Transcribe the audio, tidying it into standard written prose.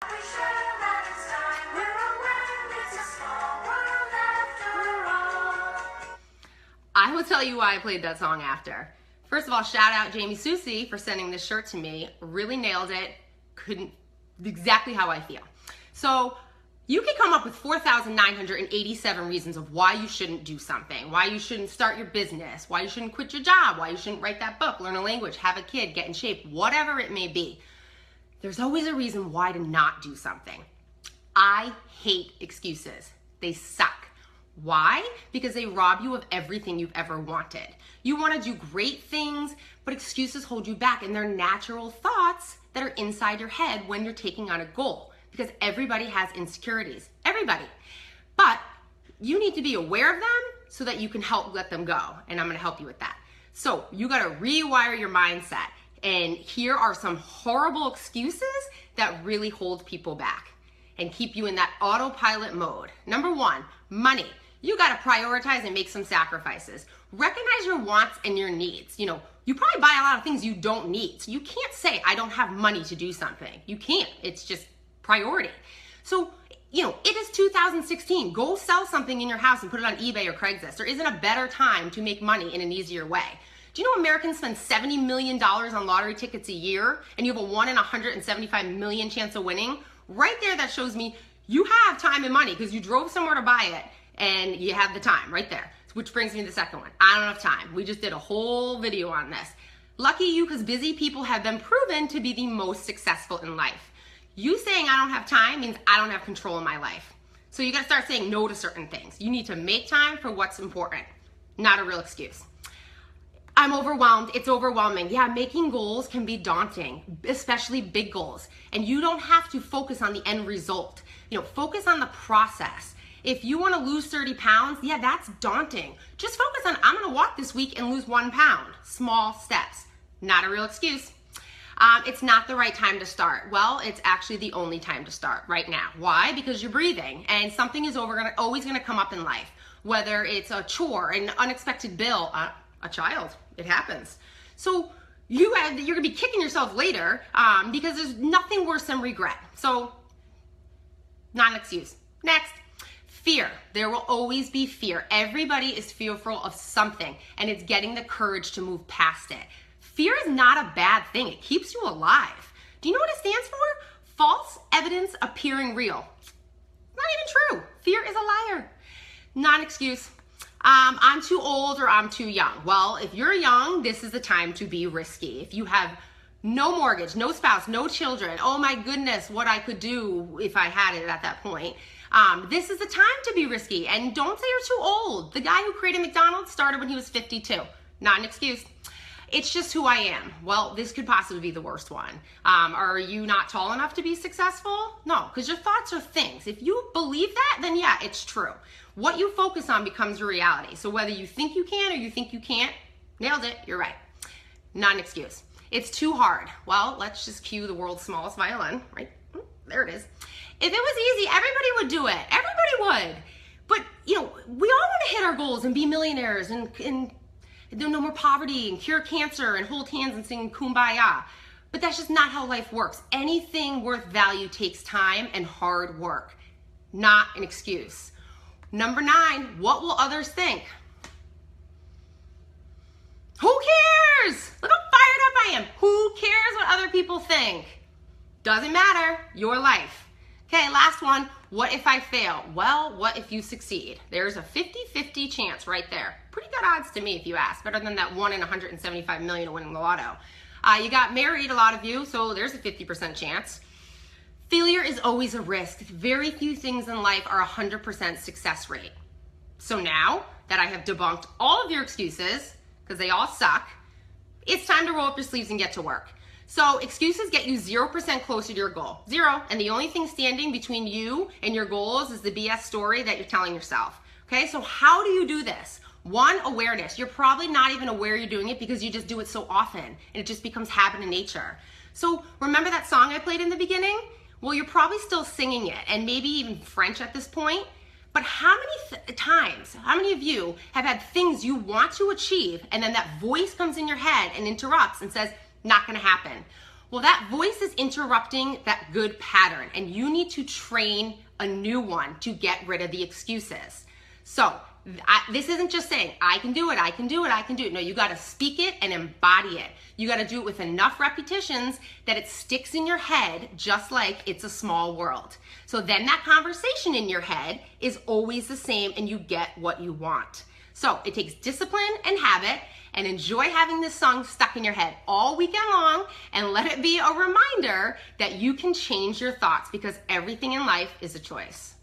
We share that it's time. We're aware it's a small world after all. I will tell you why I played that song after. First of all, shout out Jamie Susie for sending this shirt to me. Really nailed it. Couldn't, exactly how I feel. So you can come up with 4,987 reasons of why you shouldn't do something, why you shouldn't start your business, why you shouldn't quit your job, why you shouldn't write that book, learn a language, have a kid, get in shape, whatever it may be. There's always a reason why to not do something. I hate excuses. They suck. Why? Because they rob you of everything you've ever wanted. You want to do great things, but excuses hold you back, and they're natural thoughts that are inside your head when you're taking on a goal, because everybody has insecurities. Everybody. But you need to be aware of them so that you can help let them go, and I'm going to help you with that. So you got to rewire your mindset, and here are some horrible excuses that really hold people back and keep you in that autopilot mode. Number one, money. You got to prioritize and make some sacrifices. Recognize your wants and your needs. You probably buy a lot of things you don't need. So you can't say, I don't have money to do something. You can't. It's just priority. So, it is 2016. Go sell something in your house and put it on eBay or Craigslist. There isn't a better time to make money in an easier way. Do you know Americans spend $70 million on lottery tickets a year, and you have a 1 in 175 million chance of winning? Right there, that shows me you have time and money because you drove somewhere to buy it and you have the time right there. Which brings me to the second one. I don't have time. We just did a whole video on this. Lucky you, because busy people have been proven to be the most successful in life. You saying I don't have time means I don't have control in my life. So you got to start saying no to certain things. You need to make time for what's important. Not a real excuse. I'm overwhelmed. It's overwhelming. Yeah, making goals can be daunting, especially big goals. And you don't have to focus on the end result. Focus on the process. If you want to lose 30 pounds, yeah, that's daunting. Just focus on, I'm going to walk this week and lose 1 pound. Small steps. Not a real excuse. It's not the right time to start. Well, it's actually the only time to start right now. Why? Because you're breathing, and something is always going to come up in life. Whether it's a chore, an unexpected bill, a child. It happens. So you're going to be kicking yourself later because there's nothing worse than regret. So not an excuse. Next. Fear. There will always be fear. Everybody is fearful of something, and it's getting the courage to move past it. Fear is not a bad thing. It keeps you alive. Do you know what it stands for? False evidence appearing real. Not even true. Fear is a liar. Not an excuse. I'm too old or I'm too young. Well, if you're young, this is the time to be risky. If you have no mortgage, no spouse, no children, oh my goodness, what I could do if I had it at that point. This is the time to be risky, and don't say you're too old. The guy who created McDonald's started when he was 52. Not an excuse. It's just who I am. Well, this could possibly be the worst one. Are you not tall enough to be successful? No, because your thoughts are things. If you believe that, then yeah, it's true. What you focus on becomes your reality. So whether you think you can or you think you can't, nailed it, you're right. Not an excuse. It's too hard. Well, let's just cue the world's smallest violin, right? There it is. If it was easy, everybody would do it. Everybody would. But, we all want to hit our goals and be millionaires and no more poverty and cure cancer and hold hands and sing Kumbaya. But that's just not how life works. Anything worth value takes time and hard work. Not an excuse. Number 9, what will others think? Who cares? Look how fired up I am. Who cares what other people think? Doesn't matter. Your life. Okay, last one. What if I fail? Well, what if you succeed? There's a 50-50 chance right there. Pretty good odds to me if you ask. Better than that 1 in 175 million of winning the lotto. You got married, a lot of you, so there's a 50% chance. Failure is always a risk. Very few things in life are 100% success rate. So now that I have debunked all of your excuses, because they all suck, it's time to roll up your sleeves and get to work. So excuses get you 0% closer to your goal. 0. And the only thing standing between you and your goals is the BS story that you're telling yourself. Okay, so how do you do this? 1, awareness. You're probably not even aware you're doing it because you just do it so often, and it just becomes habit in nature. So remember that song I played in the beginning? Well, you're probably still singing it, and maybe even French at this point. But how many times, how many of you have had things you want to achieve, and then that voice comes in your head and interrupts and says, not gonna happen? Well, that voice is interrupting that good pattern, and you need to train a new one to get rid of the excuses. So this isn't just saying, I can do it, I can do it, I can do it. No, you got to speak it and embody it. You got to do it with enough repetitions that it sticks in your head, just like it's a small world. So then that conversation in your head is always the same and you get what you want. So it takes discipline and habit, and enjoy having this song stuck in your head all weekend long, and let it be a reminder that you can change your thoughts, because everything in life is a choice.